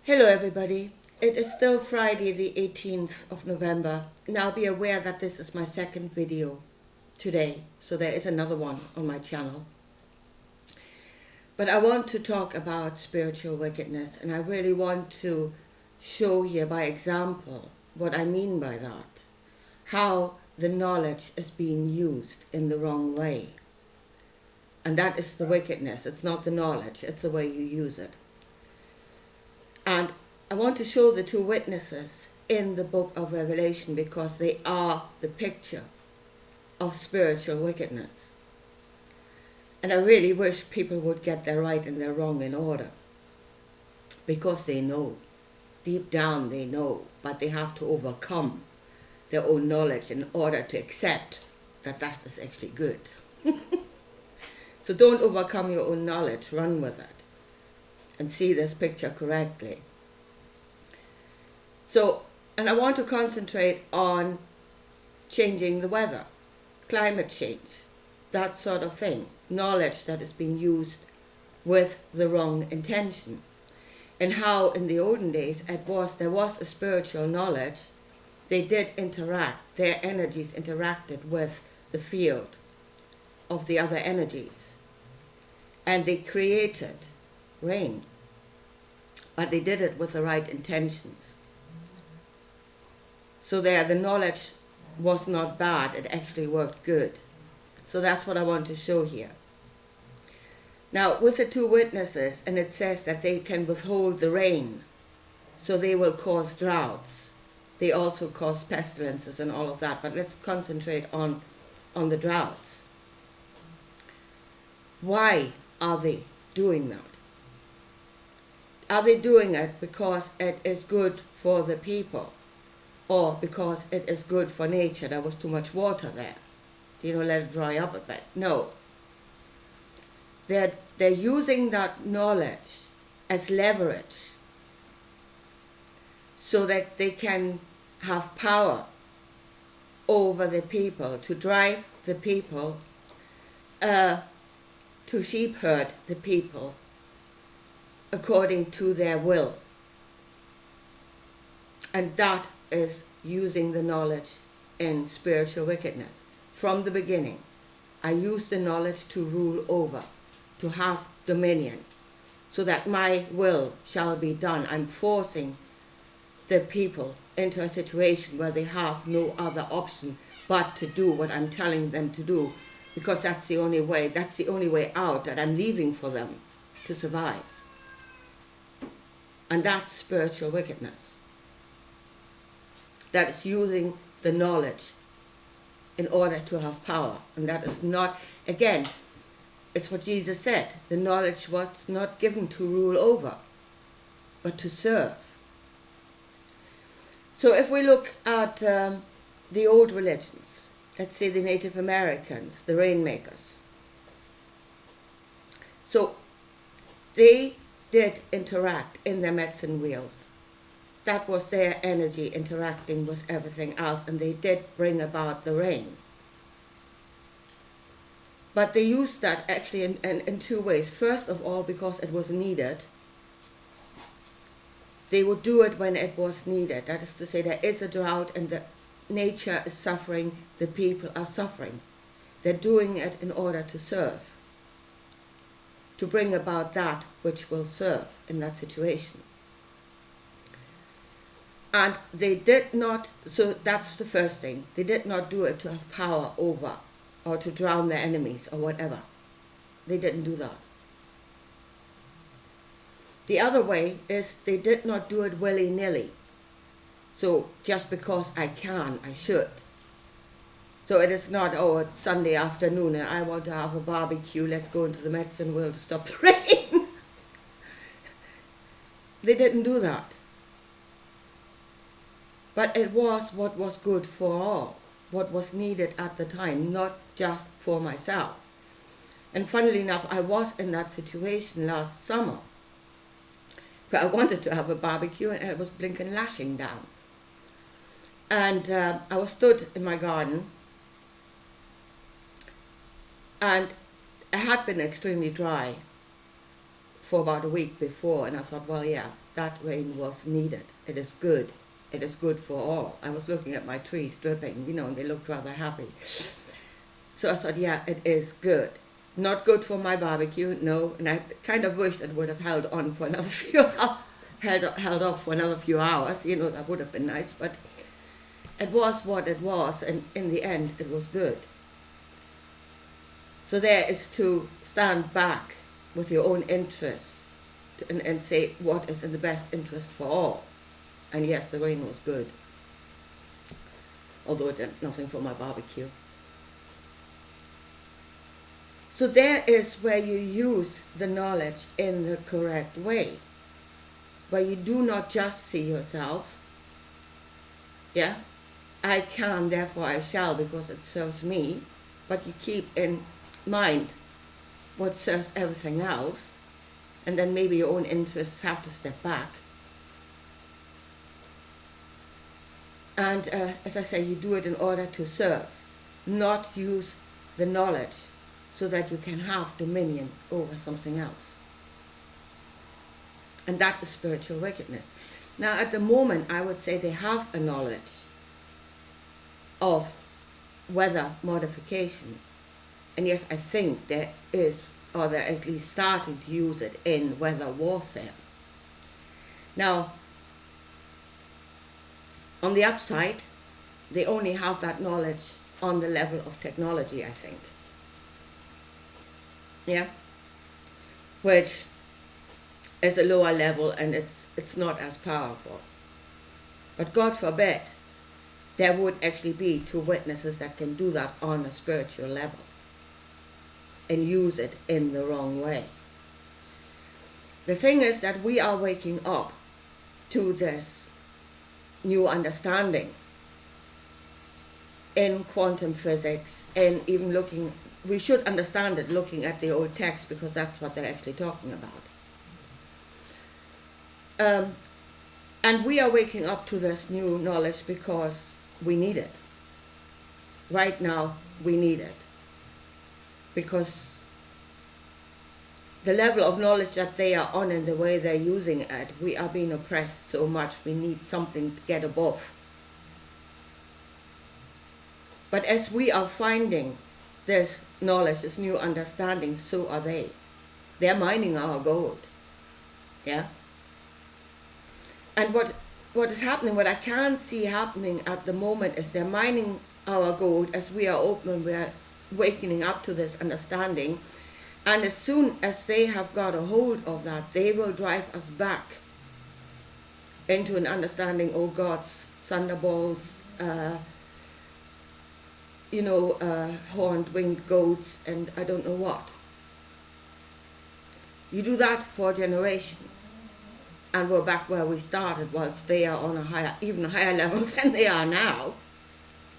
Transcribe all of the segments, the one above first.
Hello everybody. It is still Friday the 18th of November. Now be aware that this is my second video today, so there is another one on my channel. But I want to talk about spiritual wickedness, and I really want to show here by example what I mean by that. How the knowledge is being used in the wrong way. And that is the wickedness. It's not the knowledge, it's the way you use it. And I want to show the two witnesses in the book of Revelation because they are the picture of spiritual wickedness. And I really wish people would get their right and their wrong in order, because they know, deep down they know, but they have to overcome their own knowledge in order to accept that that is actually good. So don't overcome your own knowledge, run with it and see this picture correctly. So, and I want to concentrate on changing the weather, climate change, that sort of thing, knowledge that is being used with the wrong intention, and how in the olden days there was a spiritual knowledge. They did interact, their energies interacted with the field of the other energies, and they created rain, but they did it with the right intentions. So there, the knowledge was not bad, it actually worked good. So that's what I want to show here. Now, with the two witnesses, and it says that they can withhold the rain, so they will cause droughts. They also cause pestilences and all of that, but let's concentrate on the droughts. Why are they doing that? Are they doing it because it is good for the people, or because it is good for nature? There was too much water there, let it dry up a bit. No. They're using that knowledge as leverage so that they can have power over the people, to drive the people, to sheep herd the people according to their will. And that is using the knowledge in spiritual wickedness. From the beginning, I use the knowledge to rule over, to have dominion, so that my will shall be done. I'm forcing the people into a situation where they have no other option but to do what I'm telling them to do, because that's the only way out that I'm leaving for them to survive. And that's spiritual wickedness. That is using the knowledge in order to have power. And that is not, again, it's what Jesus said. The knowledge was not given to rule over, but to serve. So if we look at the old religions, let's say the Native Americans, the rainmakers. So they did interact in their medicine wheels. That was their energy interacting with everything else, and they did bring about the rain. But they used that actually in two ways. First of all, because it was needed. They would do it when it was needed. That is to say, there is a drought and the nature is suffering, the people are suffering. They're doing it in order to serve, to bring about that which will serve in that situation. And they did not, so that's the first thing, they did not do it to have power over or to drown their enemies or whatever. They didn't do that. The other way is they did not do it willy-nilly. So just because I can, I should. So it is not, it's Sunday afternoon and I want to have a barbecue, let's go into the medicine wheel to stop the rain. They didn't do that. But it was what was good for all, what was needed at the time, not just for myself. And funnily enough, I was in that situation last summer, where I wanted to have a barbecue and it was blinking lashing down. And I was stood in my garden, and it had been extremely dry. for about a week before, and I thought, well, yeah, that rain was needed. It is good. It is good for all. I was looking at my trees dripping, and they looked rather happy. So I thought, yeah, it is good. Not good for my barbecue, no. And I kind of wished it would have held on for another few held off for another few hours. That would have been nice. But it was what it was, and in the end, it was good. So there is to stand back with your own interests and say what is in the best interest for all. And yes, the rain was good, although it did nothing for my barbecue. So there is where you use the knowledge in the correct way, where you do not just see yourself, yeah, I can, therefore I shall, because it serves me, but you keep in mind what serves everything else, and then maybe your own interests have to step back. And as I say, you do it in order to serve, not use the knowledge so that you can have dominion over something else. And that is spiritual wickedness. Now, at the moment, I would say they have a knowledge of weather modification. And yes, I think there is, or they're at least starting to use it in weather warfare. Now, on the upside, they only have that knowledge on the level of technology, I think. Yeah? Which is a lower level, and it's not as powerful. But God forbid, there would actually be two witnesses that can do that on a spiritual level and use it in the wrong way. The thing is that we are waking up to this new understanding in quantum physics, and even looking, we should understand it looking at the old text, because that's what they're actually talking about. And we are waking up to this new knowledge because we need it. Right now, we need it. Because the level of knowledge that they are on and the way they're using it, we are being oppressed so much, we need something to get above. But as we are finding this knowledge, this new understanding, so are they. They're mining our gold. Yeah? And what is happening, what I can see happening at the moment, is they're mining our gold as we are open, we are waking up to this understanding. And as soon as they have got a hold of that, they will drive us back into an understanding, oh, God's thunderbolts, horned winged goats, and I don't know what. You do that for a generation, and we're back where we started, whilst they are on a higher, even higher level than they are now,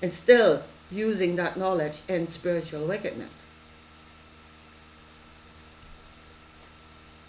and still using that knowledge in spiritual wickedness.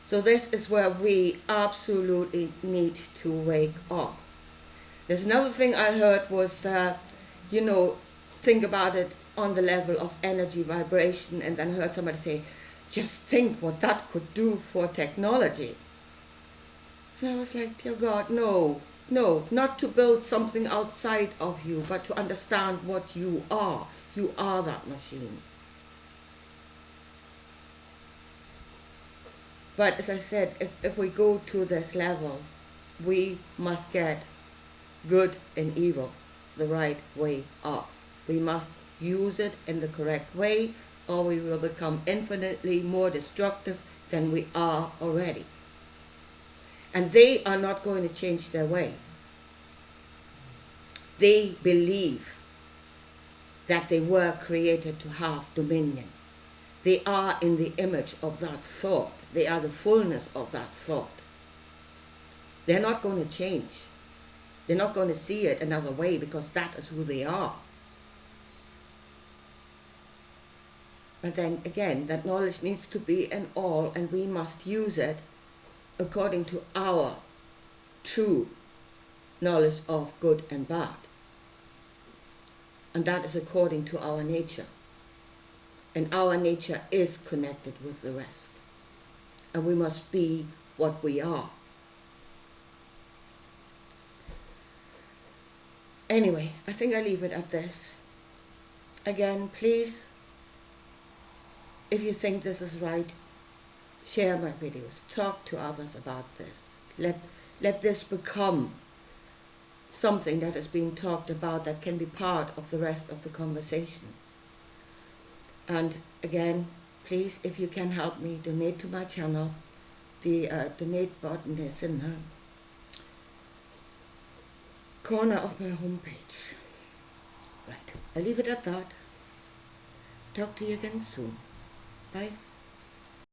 So this is where we absolutely need to wake up. There's another thing I heard was, think about it on the level of energy vibration, and then I heard somebody say, just think what that could do for technology. And I was like, dear God, no, not to build something outside of you, but to understand what you are. You are that machine. But as I said, if we go to this level, we must get good and evil the right way up. We must use it in the correct way, or we will become infinitely more destructive than we are already. And they are not going to change their way. They believe that they were created to have dominion. They are in the image of that thought. They are the fullness of that thought. They're not going to change. They're not going to see it another way, because that is who they are. But then again, that knowledge needs to be in all, and we must use it according to our true knowledge of good and bad. And that is according to our nature. And our nature is connected with the rest. and we must be what we are. Anyway, I think I leave it at this. Again, please, if you think this is right, share my videos, talk to others about this. Let this become something that is being talked about that can be part of the rest of the conversation. And again, please, if you can help me, donate to my channel. The donate button is in the corner of my homepage. Right, I leave it at that. Talk to you again soon. Bye.